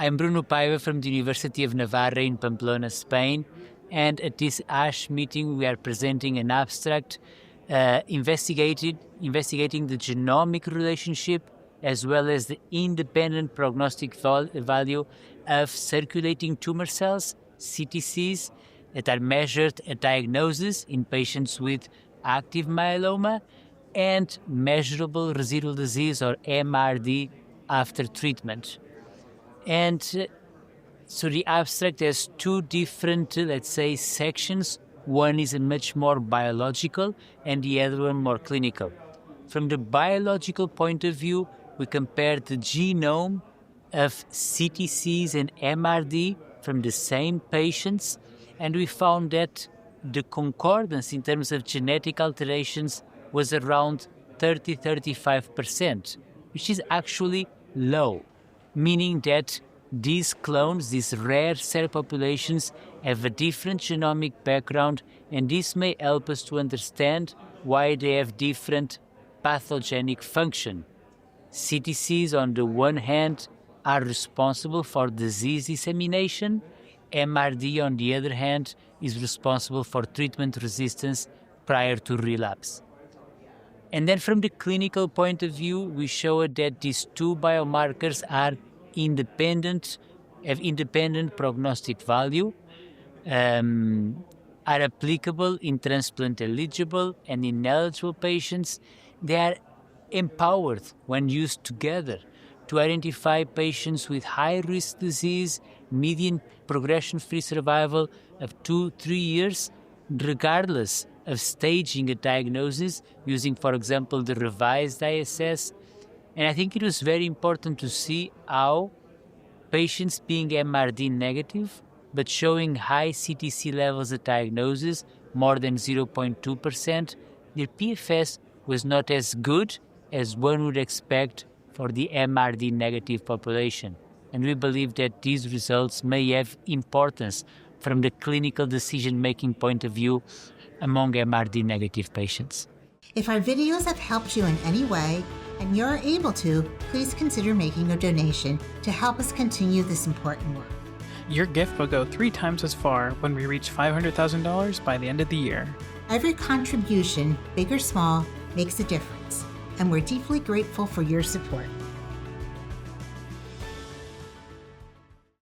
I'm Bruno Paiva from the University of Navarra in Pamplona, Spain. And at this ASH meeting, we are presenting an abstract investigating the genomic relationship as well as the independent prognostic value of circulating tumor cells, CTCs, that are measured at diagnosis in patients with active myeloma and measurable residual disease, or MRD, after treatment. And so the abstract has two different, let's say, sections. One is a much more biological and the other one more clinical. From the biological point of view, we compared the genome of CTCs and MRD from the same patients, and we found that the concordance in terms of genetic alterations was around 30-35%, which is actually low, meaning that these clones, these rare cell populations, have a different genomic background, and this may help us to understand why they have different pathogenic function. CTCs, on the one hand, are responsible for disease dissemination. MRD, on the other hand, is responsible for treatment resistance prior to relapse. And then from the clinical point of view, we showed that these two biomarkers are have independent prognostic value, are applicable in transplant-eligible and ineligible patients. They are empowered when used together to identify patients with high-risk disease, median progression-free survival of 2-3 years, regardless of staging a diagnosis using, for example, the revised ISS. And I think it was very important to see how patients being MRD negative but showing high CTC levels at diagnosis, more than 0.2%, their PFS was not as good as one would expect for the MRD negative population. And we believe that these results may have importance from the clinical decision-making point of view among MRD negative patients. If our videos have helped you in any way, and you're able to, please consider making a donation to help us continue this important work. Your gift will go 3 times as far when we reach $500,000 by the end of the year. Every contribution, big or small, makes a difference, and we're deeply grateful for your support.